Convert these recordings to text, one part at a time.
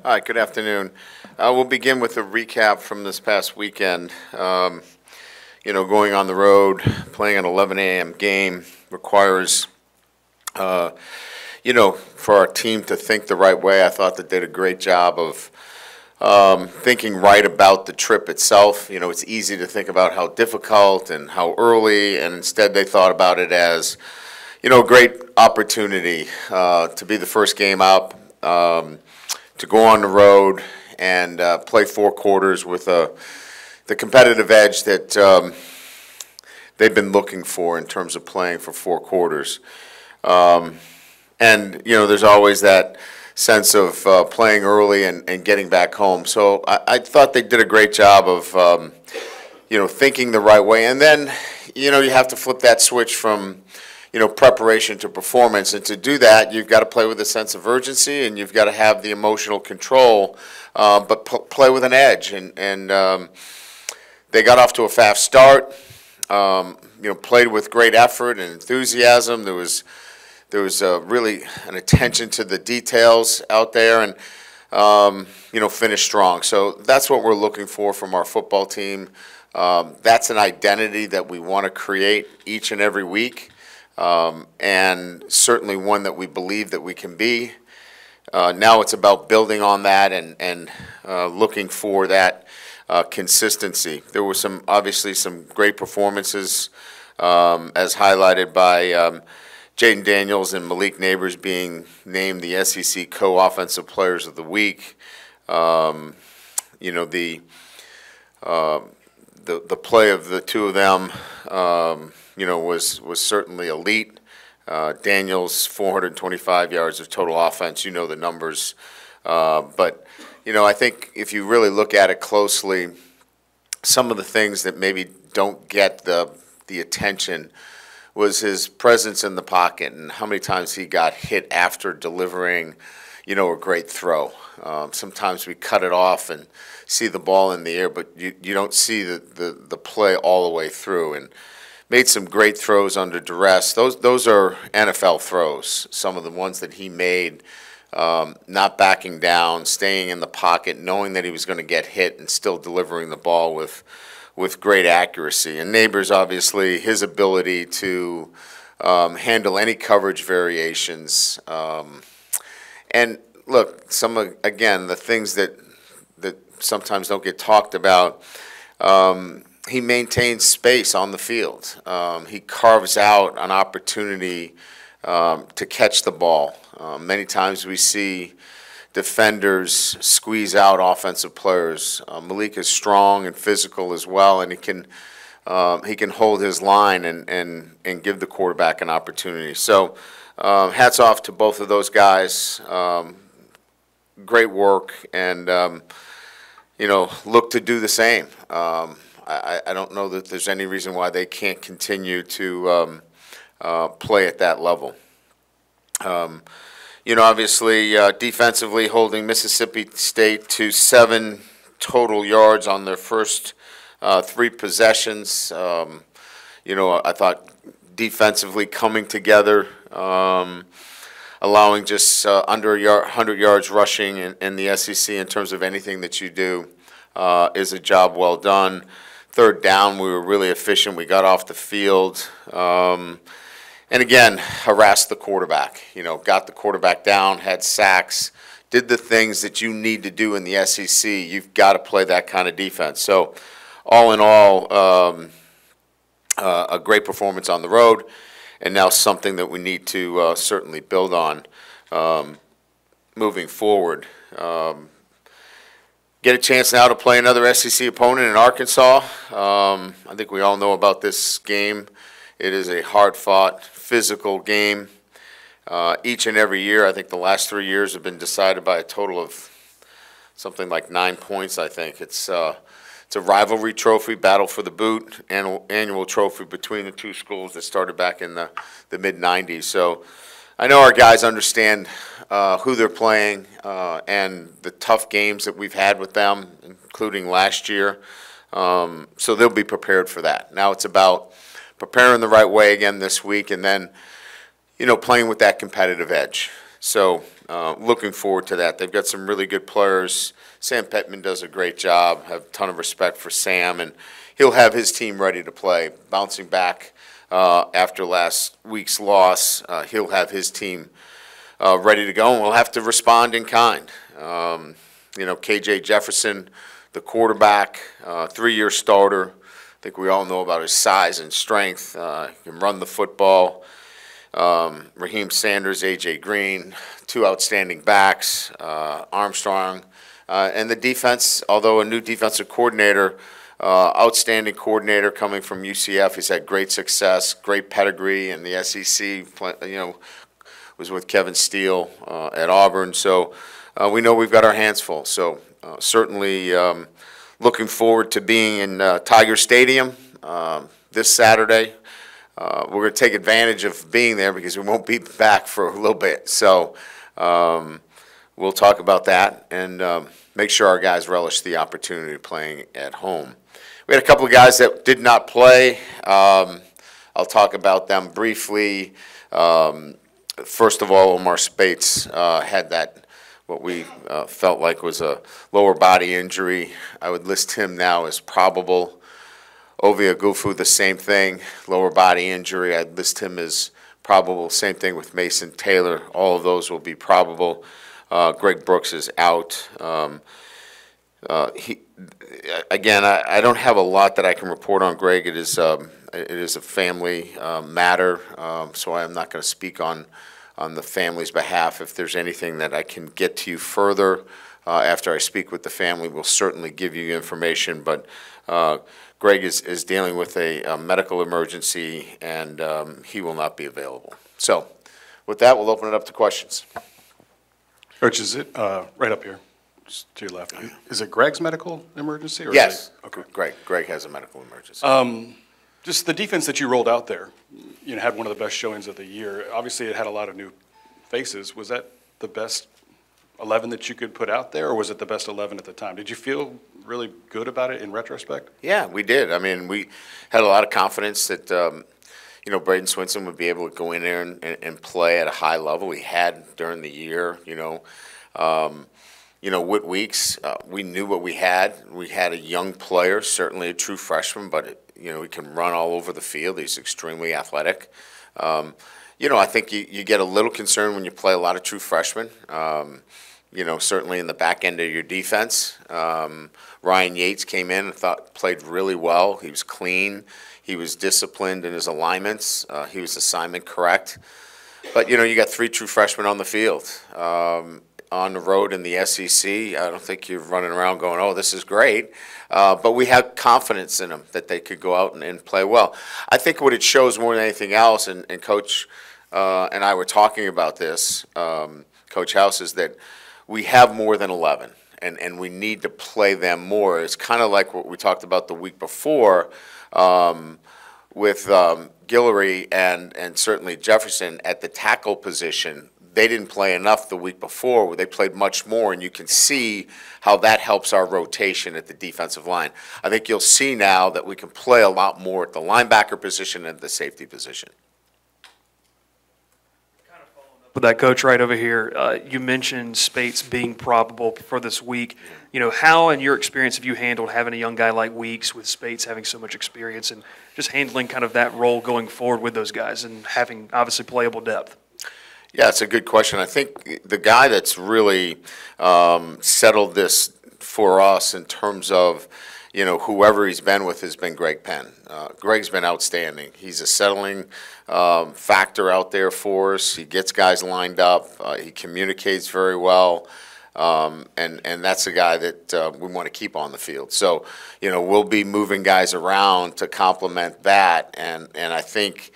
Hi, good afternoon. We'll begin with a recap from this past weekend. Going on the road, playing an 11 a.m. game requires, for our team to think the right way. I thought they did a great job of thinking right about the trip itself. It's easy to think about how difficult and how early, and instead they thought about it as, a great opportunity to be the first game up, to go on the road and play 4 quarters with the competitive edge that they've been looking for in terms of playing for 4 quarters. There's always that sense of playing early and getting back home. So I thought they did a great job of, thinking the right way. And then, you have to flip that switch from, preparation to performance. And to do that, you've got to play with a sense of urgency, and you've got to have the emotional control, but play with an edge. And they got off to a fast start, played with great effort and enthusiasm. There was really an attention to the details out there, and finished strong. So that's what we're looking for from our football team. That's an identity that we want to create each and every week, and certainly one that we believe that we can be. Now it's about building on that and looking for that consistency. There were obviously some great performances, as highlighted by Jaden Daniels and Malik Neighbors being named the SEC Co-Offensive Players of the Week. The play of the two of them, was certainly elite. Daniels, 425 yards of total offense. You know the numbers. But I think if you really look at it closely, some of the things that maybe don't get the attention was his presence in the pocket and how many times he got hit after delivering, a great throw. Sometimes we cut it off and see the ball in the air, but you don't see the play all the way through. And made some great throws under duress. Those are NFL throws. Some of the ones that he made, not backing down, staying in the pocket, knowing that he was going to get hit and still delivering the ball with great accuracy. And Neighbors, obviously, his ability to handle any coverage variations. And look, the things that sometimes don't get talked about, he maintains space on the field. He carves out an opportunity to catch the ball. Many times we see defenders squeeze out offensive players. Malik is strong and physical as well, and he can hold his line and give the quarterback an opportunity. So hats off to both of those guys. Great work, and look to do the same. I don't know that there's any reason why they can't continue to play at that level. Obviously, defensively holding Mississippi State to 7 total yards on their first 3 possessions. I thought defensively coming together, allowing just under 100 yards rushing in the SEC in terms of anything that you do is a job well done. 3rd down, we were really efficient. We got off the field. And again, harassed the quarterback. Got the quarterback down, had sacks, did the things that you need to do in the SEC. You've got to play that kind of defense. So all in all, a great performance on the road, and now something that we need to certainly build on moving forward. Get a chance now to play another SEC opponent in Arkansas. I think we all know about this game. It is a hard-fought, physical game. Each and every year, I think the last 3 years have been decided by a total of something like 9 points, I think. It's a rivalry trophy, battle for the boot, annual trophy between the two schools that started back in the mid-'90s. So I know our guys understand who they're playing and the tough games that we've had with them, including last year. So they'll be prepared for that. Now it's about preparing the right way again this week, and then, playing with that competitive edge. So looking forward to that. They've got some really good players. Sam Pittman does a great job. I have a ton of respect for Sam, and he'll have his team ready to play. Bouncing back after last week's loss, he'll have his team ready to go, and we'll have to respond in kind. KJ Jefferson, the quarterback, 3-year starter. I think we all know about his size and strength. He can run the football. Raheem Sanders, A.J. Green, 2 outstanding backs, Armstrong. And the defense, although a new defensive coordinator, outstanding coordinator coming from UCF. He's had great success, great pedigree in the SEC, was with Kevin Steele at Auburn. So we know we've got our hands full. So certainly looking forward to being in Tiger Stadium this Saturday. We're going to take advantage of being there because we won't be back for a little bit. So we'll talk about that and make sure our guys relish the opportunity of playing at home. We had a couple of guys that did not play. I'll talk about them briefly. First of all, Omar Spates had that, what we felt like was a lower body injury. I would list him now as probable. Ovia Gufu, the same thing, lower body injury. I'd list him as probable. Same thing with Mason Taylor. All of those will be probable. Greg Brooks is out. Again, I don't have a lot that I can report on Greg. It is a family matter, so I'm not going to speak on the family's behalf. If there's anything that I can get to you further after I speak with the family, we'll certainly give you information. But Greg is dealing with a medical emergency, and he will not be available. So with that, we'll open it up to questions. Coach, is it right up here, just to your left? Is it Greg's medical emergency? Or Yes. Okay. Greg has a medical emergency. Just the defense that you rolled out there, had one of the best showings of the year. Obviously, it had a lot of new faces. Was that the best 11 that you could put out there, or was it the best 11 at the time? Did you feel really good about it in retrospect? Yeah, we did. I mean, we had a lot of confidence that Braden Swinson would be able to go in there and play at a high level. He had during the year. Whit Weeks, we knew what we had. We had a young player, certainly a true freshman, but he can run all over the field. He's extremely athletic. I think you get a little concerned when you play a lot of true freshmen. Certainly in the back end of your defense. Ryan Yates came in and played really well. He was clean. He was disciplined in his alignments. He was assignment correct. But, you got 3 true freshmen on the field. On the road in the SEC, I don't think you're running around going, oh, this is great. But we had confidence in them that they could go out and play well. I think what it shows more than anything else, and Coach and I were talking about this, Coach House, is that we have more than 11, and we need to play them more. It's kind of like what we talked about the week before with Guillory and certainly Jefferson at the tackle position. They didn't play enough the week before. They played much more, and you can see how that helps our rotation at the defensive line. I think you'll see now that we can play a lot more at the linebacker position and the safety position. With that, Coach, right over here, you mentioned Spates being probable for this week. How, in your experience, have you handled having a young guy like Weeks with Spates having so much experience and just handling kind of that role going forward with those guys and having, obviously, playable depth? Yeah, it's a good question. I think the guy that's really settled this for us in terms of, whoever he's been with has been Greg Penn. Greg's been outstanding. He's a settling factor out there for us. He gets guys lined up. He communicates very well. And that's a guy that we want to keep on the field. So, we'll be moving guys around to complement that. And I think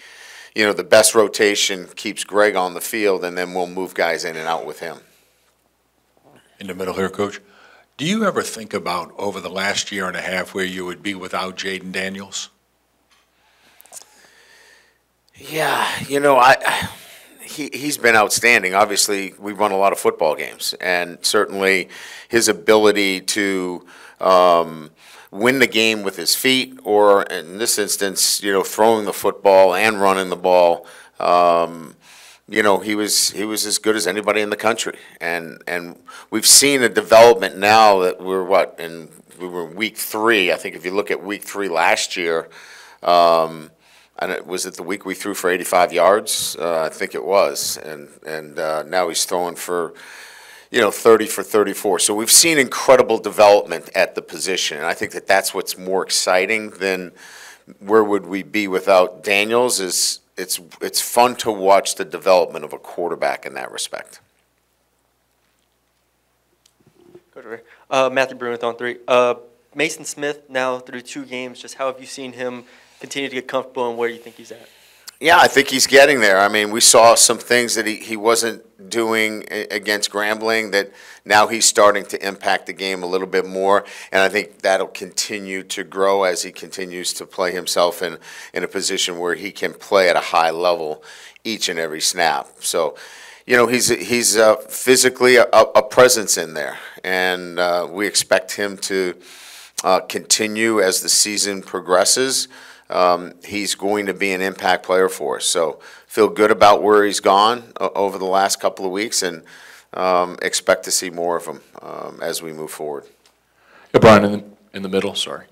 the best rotation keeps Greg on the field, and then we'll move guys in and out with him. In the middle here, Coach, do you ever think about over the last year and a half where you would be without Jaden Daniels? Yeah, he's been outstanding. Obviously, we've won a lot of football games, and certainly his ability to win the game with his feet, or in this instance, throwing the football and running the ball, you know, he was as good as anybody in the country, and we've seen a development now that we were in week 3. I think if you look at week 3 last year, and was it the week we threw for 85 yards? I think it was, and now he's throwing for, you know, 30 for 34. So we've seen incredible development at the position, and I think that that's what's more exciting than where would we be without Daniels. Is it's fun to watch the development of a quarterback in that respect. Coach Ray. Matthew Bruin with On3. Mason Smith now through 2 games. Just how have you seen him continue to get comfortable, and where do you think he's at? Yeah, I think he's getting there. I mean, we saw some things that he wasn't doing against Grambling that now he's starting to impact the game a little bit more, and I think that'll continue to grow as he continues to play himself in a position where he can play at a high level each and every snap. So, you know, he's physically a presence in there, and we expect him to continue as the season progresses. He's going to be an impact player for us. So feel good about where he's gone over the last couple of weeks, and expect to see more of him as we move forward. Yeah, Brian, in the middle, sorry.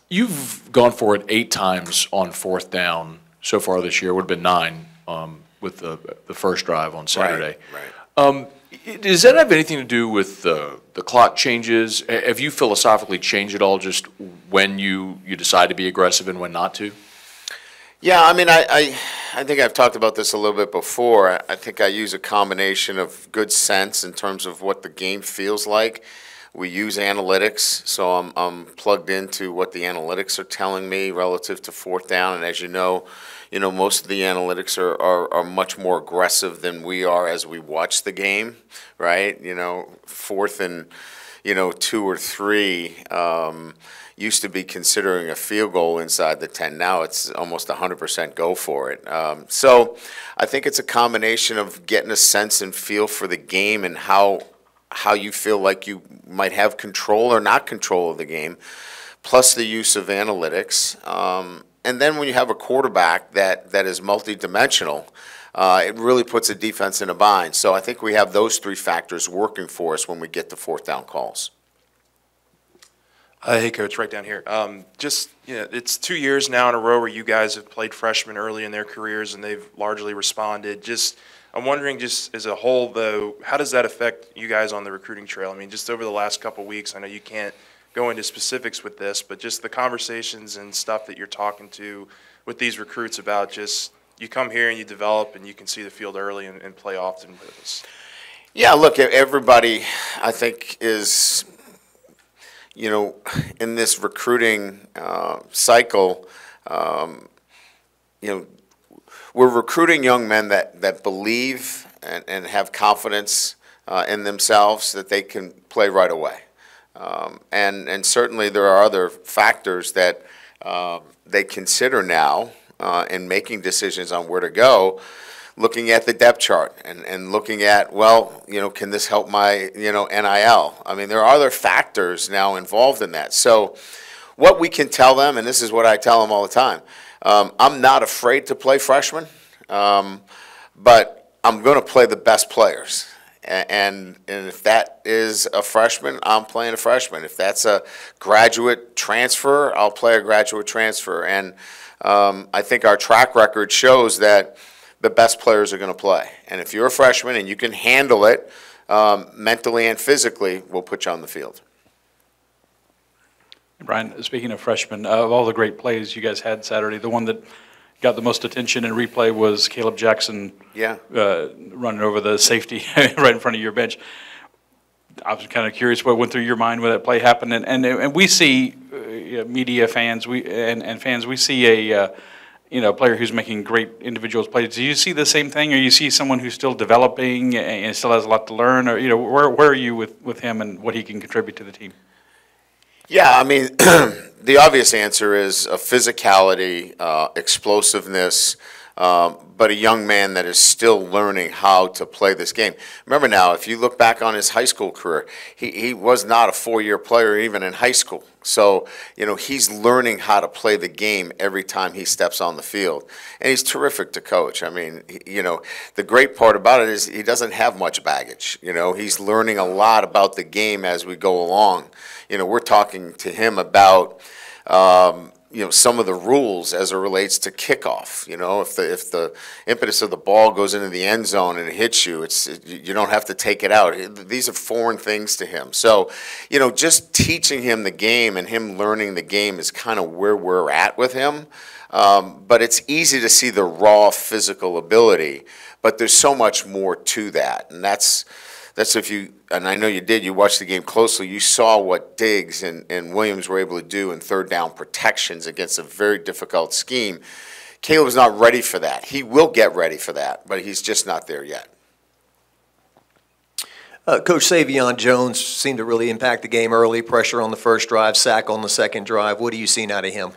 You've gone for it 8 times on 4th down so far this year. It would have been 9 with the first drive on Saturday. Right. Does that have anything to do with the clock changes? Have you philosophically changed at all just when you decide to be aggressive and when not to? Yeah, I mean, I think I've talked about this a little bit before. I think I use a combination of good sense in terms of what the game feels like. We use analytics, so I'm plugged into what the analytics are telling me relative to 4th down. And as you know, most of the analytics are much more aggressive than we are as we watch the game, right? 4th and 2 or 3 used to be considering a field goal inside the 10. Now it's almost 100% go for it. So I think it's a combination of getting a sense and feel for the game and how you feel like you might have control or not control of the game, plus the use of analytics. And then when you have a quarterback that is multidimensional, it really puts a defense in a bind. So I think we have those 3 factors working for us when we get to 4th down calls. Hey, Coach, right down here. It's 2 years now in a row where you guys have played freshmen early in their careers, and they've largely responded. I'm wondering, just as a whole, though, how does that affect you guys on the recruiting trail? I mean, just over the last couple of weeks, I know you can't go into specifics with this, but just the conversations and stuff that you're talking to with these recruits about just you come here and you develop and you can see the field early and play often with us. Yeah, look, everybody, I think, is, in this recruiting cycle, we're recruiting young men that believe and have confidence in themselves that they can play right away. And certainly there are other factors that they consider now in making decisions on where to go, looking at the depth chart and looking at, can this help my, NIL? I mean, there are other factors now involved in that. So what we can tell them, and this is what I tell them all the time, I'm not afraid to play freshmen, but I'm going to play the best players. And if that is a freshman, I'm playing a freshman. If that's a graduate transfer, I'll play a graduate transfer. And I think our track record shows that the best players are going to play. And if you're a freshman and you can handle it mentally and physically, we'll put you on the field. Brian, speaking of freshmen, of all the great plays you guys had Saturday, the one that got the most attention in replay was Caleb Jackson running over the safety right in front of your bench. I was kind of curious what went through your mind when that play happened. And we see, media fans and fans, we see a player who's making great individual plays. Do you see the same thing, or you see someone who's still developing and still has a lot to learn? Or where are you with him and what he can contribute to the team? Yeah, I mean, the obvious answer is physicality, explosiveness, but a young man that is still learning how to play this game. Remember now, if you look back on his high school career, he was not a 4-year player even in high school. So, he's learning how to play the game every time he steps on the field. And he's terrific to coach. I mean, the great part about it is he doesn't have much baggage. He's learning a lot about the game as we go along. We're talking to him about some of the rules as it relates to kickoff. If the impetus of the ball goes into the end zone and it hits you, you don't have to take it out. These are foreign things to him. So, just teaching him the game and him learning the game is kind of where we're at with him. But it's easy to see the raw physical ability, but there's so much more to that, and that's if you, and I know you did, you watched the game closely, you saw what Diggs and Williams were able to do in third down protections against a very difficult scheme. Caleb's not ready for that. He will get ready for that, but he's just not there yet. Coach Savion Jones seemed to really impact the game early, pressure on the first drive, sack on the second drive. What do you see out of him?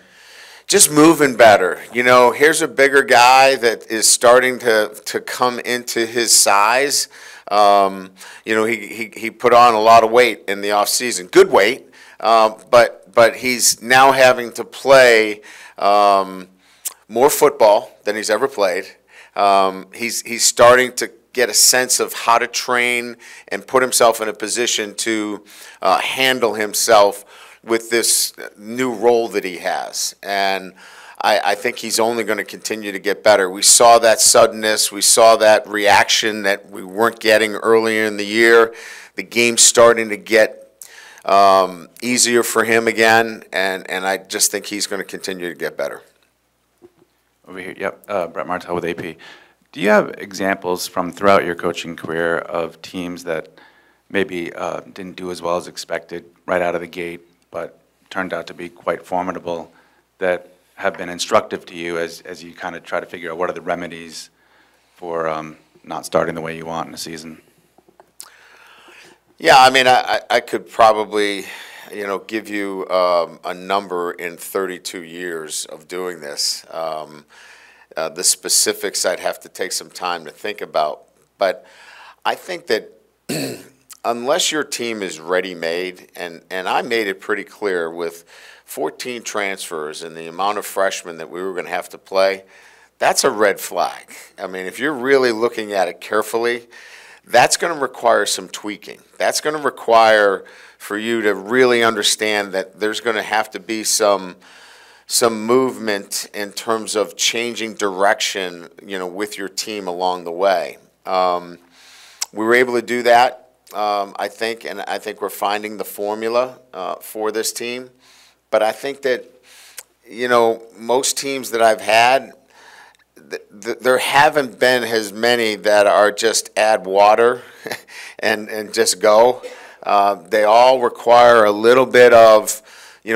Just moving better. Here's a bigger guy that is starting to come into his size. He put on a lot of weight in the offseason. Good weight, but he's now having to play more football than he's ever played. He's starting to get a sense of how to train and put himself in a position to handle himself with this new role that he has. And I think he's only going to continue to get better. We saw that suddenness. We saw that reaction that we weren't getting earlier in the year. The game's starting to get easier for him again, and I just think he's going to continue to get better. Over here, yep. Brett Martell with AP. Do you have examples from throughout your coaching career of teams that maybe didn't do as well as expected right out of the gate, but turned out to be quite formidable, that have been instructive to you as you kind of try to figure out what are the remedies for not starting the way you want in a season? Yeah, I mean, I could probably, give you a number in 32 years of doing this. The specifics I'd have to take some time to think about. But I think that unless your team is ready-made, and I made it pretty clear with 14 transfers and the amount of freshmen that we were going to have to play, that's a red flag. I mean, if you're really looking at it carefully, that's going to require some tweaking. That's going to require for you to really understand that there's going to have to be some movement in terms of changing direction, with your team along the way. We were able to do that, I think, and I think we're finding the formula for this team. But I think that, most teams that I've had, there haven't been as many that are just add water and just go. They all require a little bit of,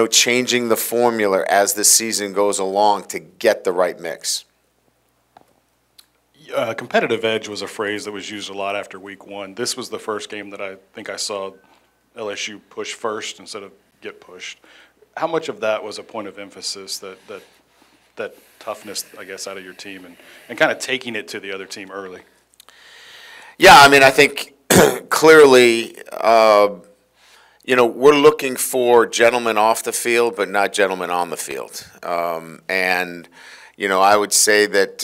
changing the formula as the season goes along to get the right mix. Competitive edge was a phrase that was used a lot after week one. This was the first game that I think I saw LSU push first instead of get pushed. How much of that was a point of emphasis, that toughness, I guess, out of your team and kind of taking it to the other team early? Yeah, I mean, I think clearly, we're looking for gentlemen off the field, but not gentlemen on the field. And I would say that,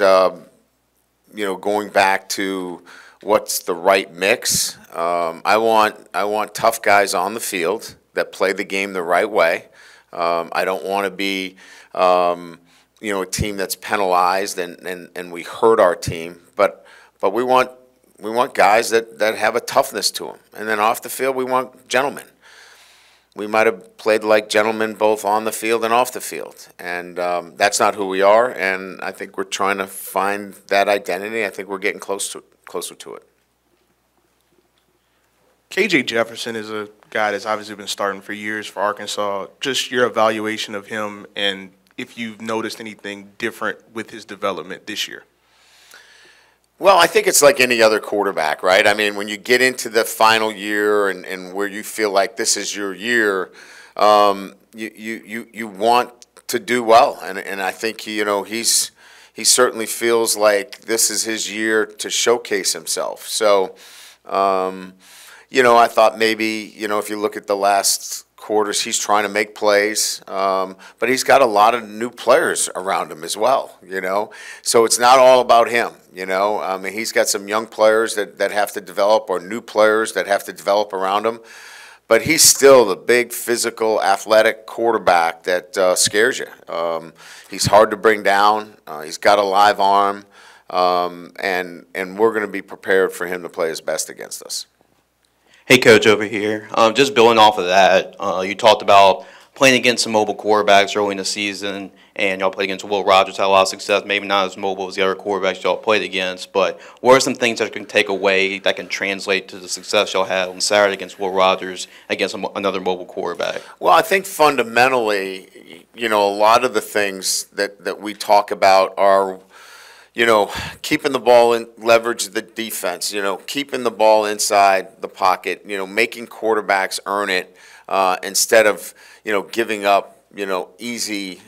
going back to what's the right mix, I want tough guys on the field that play the game the right way. I don't want to be, a team that's penalized and we hurt our team, but we want guys that have a toughness to them. And then off the field, we want gentlemen. We might have played like gentlemen both on the field and off the field, and that's not who we are. And I think we're trying to find that identity. I think we're getting closer to it. KJ Jefferson is a guy that's obviously been starting for years for Arkansas. Just your evaluation of him and if you've noticed anything different with his development this year. Well, I think it's like any other quarterback, right? I mean, when you get into the final year and where you feel like this is your year, you want to do well, and I think he's he certainly feels like this is his year to showcase himself. So, I thought maybe, if you look at the last quarters, he's trying to make plays, but he's got a lot of new players around him as well, So it's not all about him, I mean, he's got some young players that have to develop, or new players that have to develop around him. But he's still the big, physical, athletic quarterback that scares you. He's hard to bring down. He's got a live arm, and we're going to be prepared for him to play his best against us. Hey, Coach, over here. Just building off of that, you talked about playing against some mobile quarterbacks early in the season, and y'all played against Will Rogers, had a lot of success, maybe not as mobile as the other quarterbacks y'all played against, but what are some things that you can take away that can translate to the success y'all had on Saturday against Will Rogers, against another mobile quarterback? Well, I think fundamentally, a lot of the things that we talk about are, keeping the ball in, leverage the defense, keeping the ball inside the pocket, making quarterbacks earn it instead of, giving up, easy,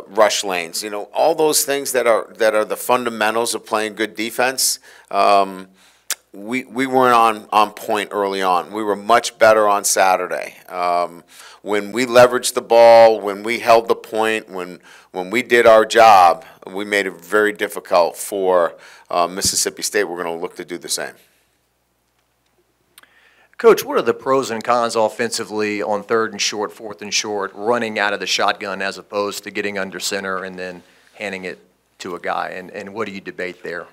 rush lanes. All those things that are the fundamentals of playing good defense. We weren't on point early on. We were much better on Saturday. When we leveraged the ball, when we held the point, when we did our job, we made it very difficult for Mississippi State. We're going to look to do the same. Coach, what are the pros and cons offensively on 3rd and short, 4th and short, running out of the shotgun as opposed to getting under center and then handing it to a guy? And what do you debate there?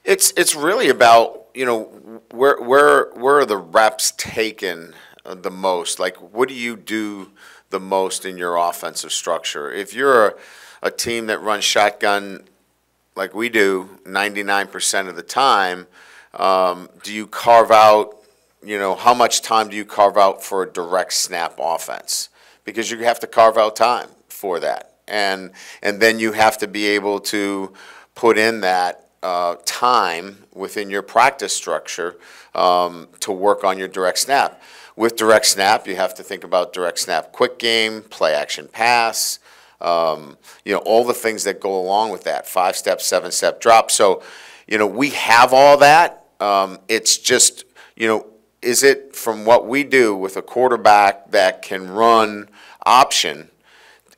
It's really about, where are the reps taken the most? Like, what do you do the most in your offensive structure? If you're a team that runs shotgun like we do 99% of the time, do you carve out, how much time do you carve out for a direct snap offense? Because you have to carve out time for that. And then you have to be able to put in that time within your practice structure to work on your direct snap. With direct snap, you have to think about direct snap quick game, play action pass, all the things that go along with that, 5-step, 7-step drop. So, we have all that. It's just, is it from what we do with a quarterback that can run option,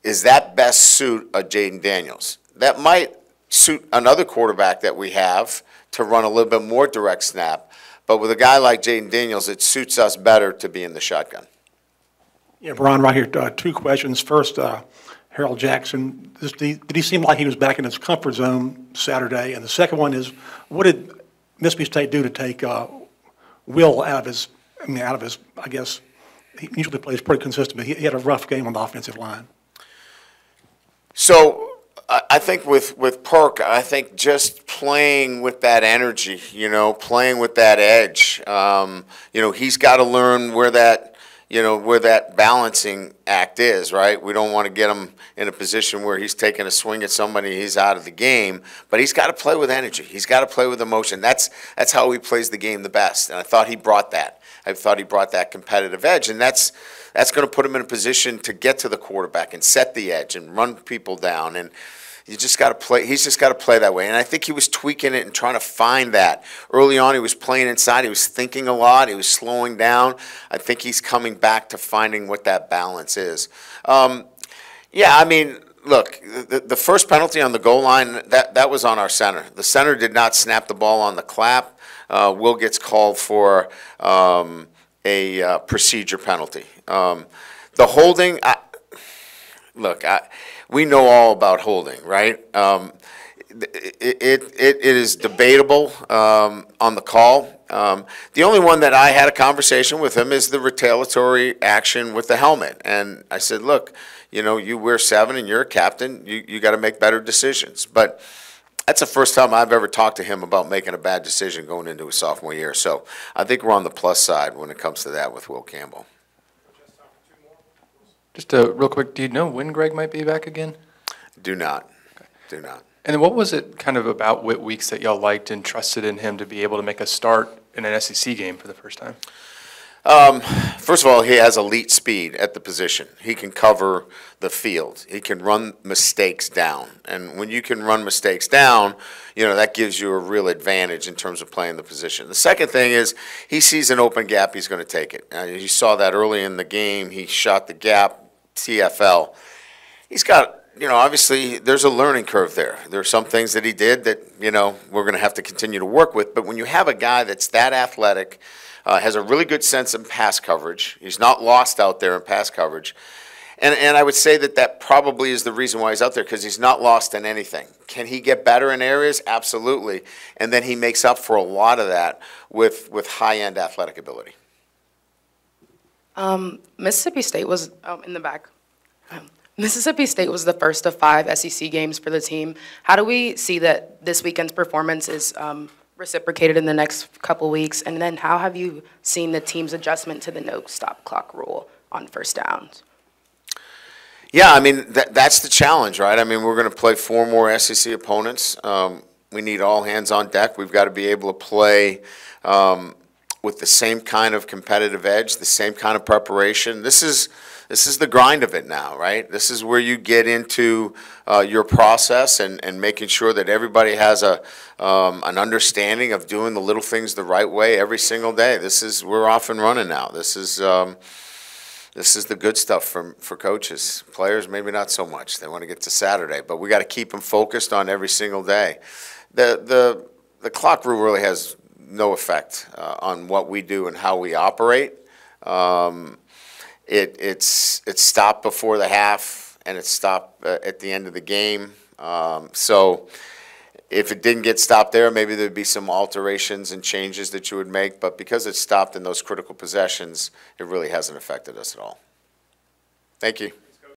is that best suit a Jaden Daniels? That might suit another quarterback that we have to run a little bit more direct snap. But with a guy like Jaden Daniels, it suits us better to be in the shotgun. Yeah, Brian, right here, 2 questions. First, Harold Jackson, did he seem like he was back in his comfort zone Saturday? And the second one is, what did Mississippi State do to take Will out of his, I guess, he usually plays pretty consistent, but he had a rough game on the offensive line. So I think with Perk, I think just playing with that energy, playing with that edge, he's got to learn where that balancing act is, right? We don't want to get him in a position where he's taking a swing at somebody, he's out of the game, but he's got to play with energy. He's got to play with emotion. That's how he plays the game the best, and I thought he brought that. I thought he brought that competitive edge, and that's going to put him in a position to get to the quarterback and set the edge and run people down, and you just got to play. He's just got to play that way, and I think he was tweaking it and trying to find that. Early on, he was playing inside. He was thinking a lot. He was slowing down. I think he's coming back to finding what that balance is. Yeah, I mean, look, the first penalty on the goal line, that was on our center. The center did not snap the ball on the clap. Will gets called for a procedure penalty. The holding, we know all about holding, right? It is debatable on the call. The only one that I had a conversation with him is the retaliatory action with the helmet. And I said, look, you wear 7 and you're a captain. You got to make better decisions. But that's the first time I've ever talked to him about making a bad decision going into his sophomore year. So I think we're on the plus side when it comes to that with Will Campbell. Just real quick, do you know when Greg might be back again? Do not. Okay. Do not. And then what was it kind of about Whit Weeks that y'all liked and trusted in him to be able to make a start in an SEC game for the first time? First of all, he has elite speed at the position. He can cover the field. He can run mistakes down. And when you can run mistakes down, that gives you a real advantage in terms of playing the position. The second thing is he sees an open gap, he's going to take it. You saw that early in the game. He shot the gap, TFL. He's got, obviously there's a learning curve there. There are some things that he did that, we're going to have to continue to work with. But when you have a guy that's that athletic, has a really good sense in pass coverage. He's not lost out there in pass coverage. And I would say that probably is the reason why he's out there, because he's not lost in anything. Can he get better in areas? Absolutely. And then he makes up for a lot of that with high-end athletic ability. Mississippi State was in the back. Mississippi State was the first of 5 SEC games for the team. How do we see that this weekend's performance is reciprocated in the next couple weeks? And then how have you seen the team's adjustment to the no stop clock rule on first downs? Yeah, I mean, that's the challenge, right? I mean, we're going to play 4 more SEC opponents. We need all hands on deck. We've got to be able to play with the same kind of competitive edge, the same kind of preparation. This is the grind of it now, right? This is where you get into your process and making sure that everybody has an understanding of doing the little things the right way every single day. We're off and running now. This is the good stuff for coaches. Players, maybe not so much. They want to get to Saturday, but we got to keep them focused on every single day. The clock rule really has no effect on what we do and how we operate. It's stopped before the half, and it's stopped at the end of the game. So if it didn't get stopped there, maybe there'd be some alterations and changes that you would make. But because it's stopped in those critical possessions, it really hasn't affected us at all. Thank you.